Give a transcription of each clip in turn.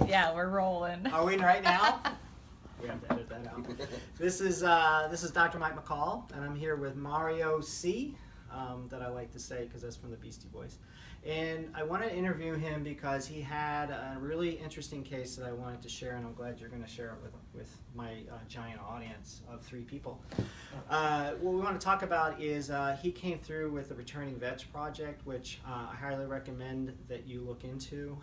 Yeah, we're rolling. Are we right now? We have to edit that out. This is Dr. Mike McCall, and I'm here with Mario C. That I like to say because that's from the Beastie Boys. And I want to interview him because he had a really interesting case that I wanted to share, and I'm glad you're going to share it with my giant audience of 3 people. What we want to talk about is he came through with the Returning Vets Project, which I highly recommend that you look into.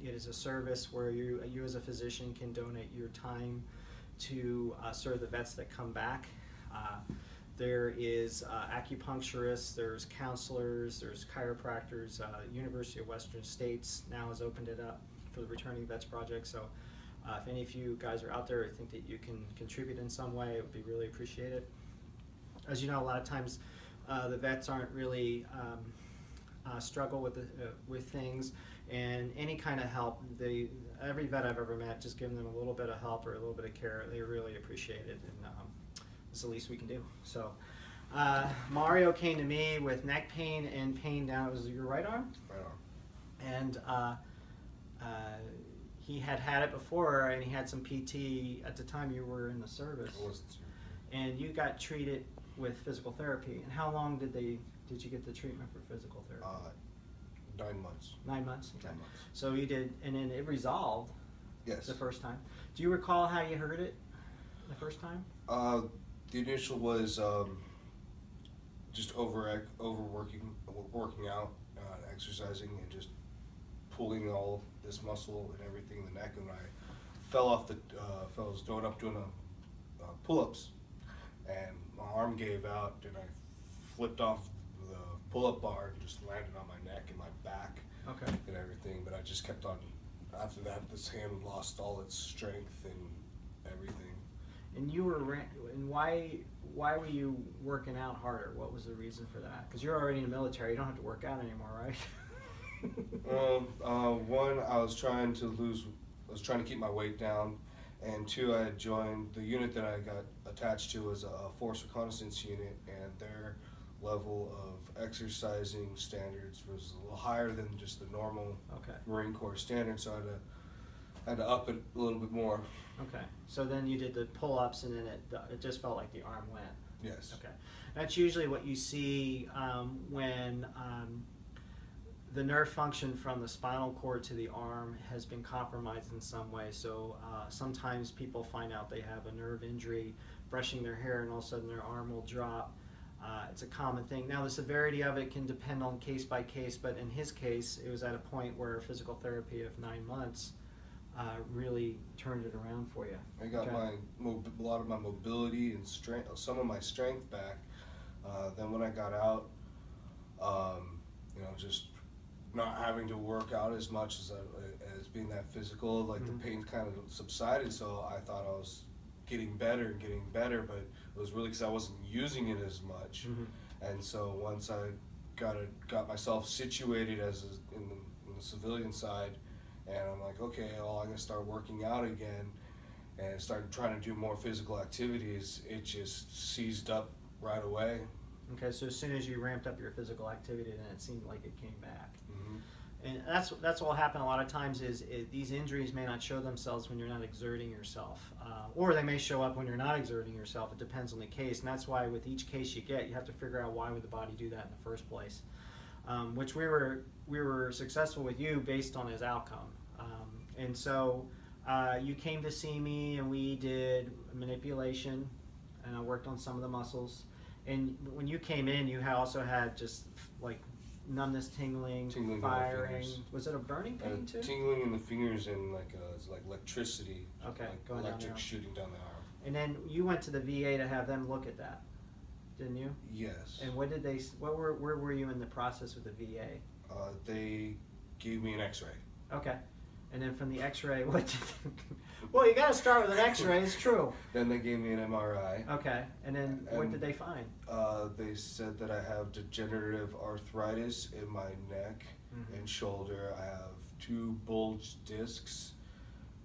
It is a service where you as a physician can donate your time to serve the vets that come back. There is acupuncturists, there's counselors, there's chiropractors. University of Western States now has opened it up for the Returning Vets Project. So if any of you guys are out there or think that you can contribute in some way, it would be really appreciated. As you know, a lot of times the vets aren't really struggle with things, and any kind of help, every vet I've ever met, just giving them a little bit of help or a little bit of care, they really appreciate it. And it's the least we can do. So Mario came to me with neck pain and pain down, it was your right arm? Right arm. And he had it before, and he had some PT at the time you were in the service. I wasn't. And you got treated with physical therapy. And how long did you get the treatment for physical therapy? 9 months. 9 months? Okay. 9 months. So you did, and then it resolved. Yes. The first time. Do you recall how you heard it the first time? The initial was just working out, exercising, and just pulling all this muscle and everything in the neck. And I was doing pull-ups, and my arm gave out, and I flipped off the pull-up bar and just landed on my neck and my back. Okay. And everything. But I just kept on. After that, this hand lost all its strength and everything. And why were you working out harder? What was the reason for that? Because you're already in the military, you don't have to work out anymore, right? One, I was trying to keep my weight down, and 2, I had joined the unit that I got attached to was a force reconnaissance unit, and their level of exercising standards was a little higher than just the normal Marine Corps standard, so I had to up it a little bit more. Okay, so then you did the pull-ups, and then it just felt like the arm went. Yes. Okay, that's usually what you see when the nerve function from the spinal cord to the arm has been compromised in some way. So sometimes people find out they have a nerve injury, brushing their hair, and all of a sudden their arm will drop. It's a common thing. Now the severity of it can depend on case by case, but in his case, it was at a point where physical therapy of 9 months really turned it around for you. I got a lot of my mobility and strength, some of my strength back. Then when I got out, just not having to work out as much as being that physical, like the pain kind of subsided. So I thought I was getting better, but it was really because I wasn't using it as much. And so once I got myself situated in the civilian side, and I'm like, okay, well, I'm gonna start working out again, and started trying to do more physical activities. It just seized up right away. Okay, so as soon as you ramped up your physical activity, then it seemed like it came back. And that's what will happen a lot of times is these injuries may not show themselves when you're not exerting yourself, or they may show up when you're not exerting yourself. It depends on the case, and that's why with each case you get, you have to figure out why would the body do that in the first place. Which we were successful with you based on his outcome. And so you came to see me, and we did manipulation, and I worked on some of the muscles. And when you came in, you also had just like numbness, tingling firing. Was it a burning pain too? Tingling in the fingers, and it's like electricity. Okay, like going electric down shooting down the arm. And then you went to the VA to have them look at that, didn't you? Yes. And where were you in the process with the VA? They gave me an X-ray. Okay. And then from the X-ray, well, you got to start with an X-ray. It's true. Then they gave me an MRI. Okay. And then what did they find? They said that I have degenerative arthritis in my neck and shoulder. I have 2 bulged discs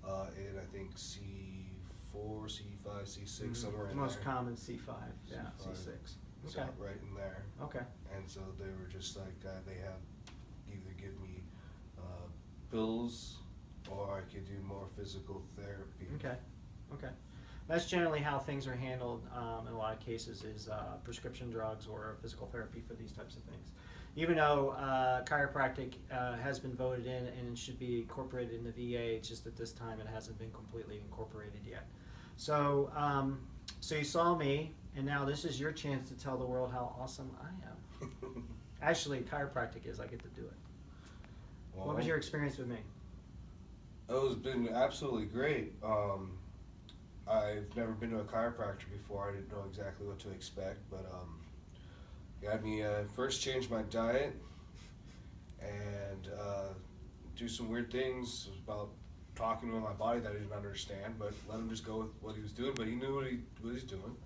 in, I think, C4, C5, C6, somewhere in there. Most common C5, yeah, C6. So right in there. Okay. And so they were just like, they have either give me pills or I could do more physical therapy. Okay. Okay. That's generally how things are handled in a lot of cases, is prescription drugs or physical therapy for these types of things. Even though chiropractic has been voted in and should be incorporated in the VA, it's just at this time it hasn't been completely incorporated yet. So, so you saw me, and now this is your chance to tell the world how awesome I am. Actually, chiropractic is, I get to do it. Well, What was your experience with me? It's been absolutely great. I've never been to a chiropractor before. I didn't know exactly what to expect, but he had me first change my diet and do some weird things about talking to my body that I didn't understand, but let him just go with what he was doing. But he knew what he was doing,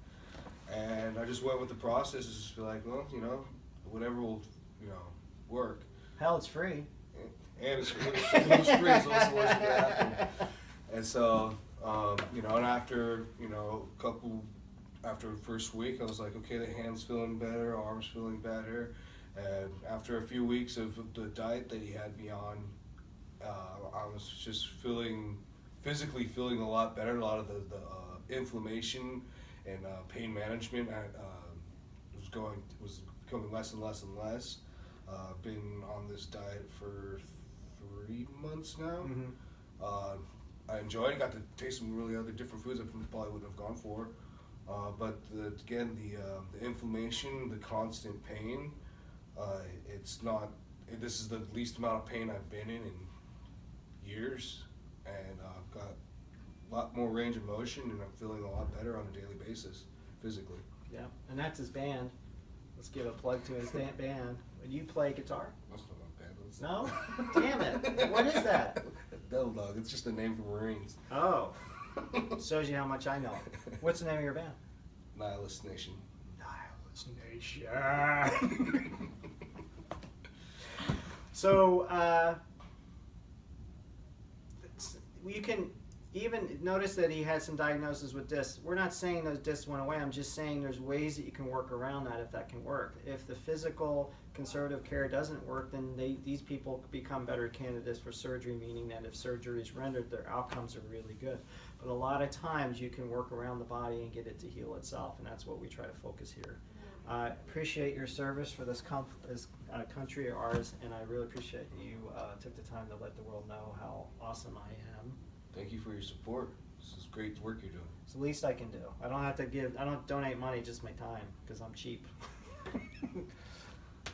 and I just went with the process. Just be like, well, you know, whatever will, you know, work. Hell, it's free. And it's free, so what's the worst that could happen? And so, you know, and after, you know, after the first week, I was like, okay, the hand's feeling better, arms feeling better. And after a few weeks of the diet that he had me on, I was just physically feeling a lot better. A lot of the inflammation and pain management was becoming less and less and less. Been on this diet for 3 months now. Mm-hmm. I enjoyed it. Got to taste some really other different foods I probably wouldn't have gone for. But the inflammation, the constant pain, this is the least amount of pain I've been in years, and I've got a lot more range of motion, and I'm feeling a lot better on a daily basis, physically. Yeah, and that's his band. Let's give a plug to his band. Would you play guitar? That's not my band. No? Damn it. What is that? Devil Dog. It's just a name for Marines. Oh. Shows you how much I know. What's the name of your band? Nihilist Nation. Nihilist Nation. So, you can even notice that he had some diagnosis with discs. We're not saying those discs went away. I'm just saying there's ways that you can work around that if that can work. If the physical conservative care doesn't work, then these people become better candidates for surgery, meaning that if surgery is rendered, their outcomes are really good. But a lot of times you can work around the body and get it to heal itself, and that's what we try to focus here. I appreciate your service for this country of ours, and I really appreciate that you took the time to let the world know how awesome I am. Thank you for your support. This is great work you're doing. It's the least I can do. I don't donate money, just my time, because I'm cheap.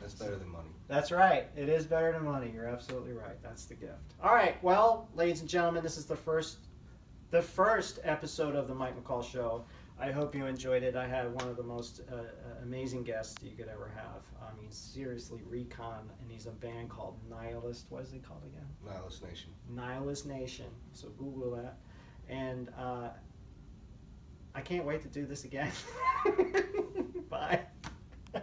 That's better than money. That's right. It is better than money. You're absolutely right. That's the gift. All right. Well, ladies and gentlemen, this is the first episode of the Mike McCall Show. I hope you enjoyed it. I had one of the most amazing guests you could ever have. I mean, seriously, Recon, and he's a band called Nihilist. What is it called again? Nihilist Nation. Nihilist Nation. So Google that. And I can't wait to do this again. Bye.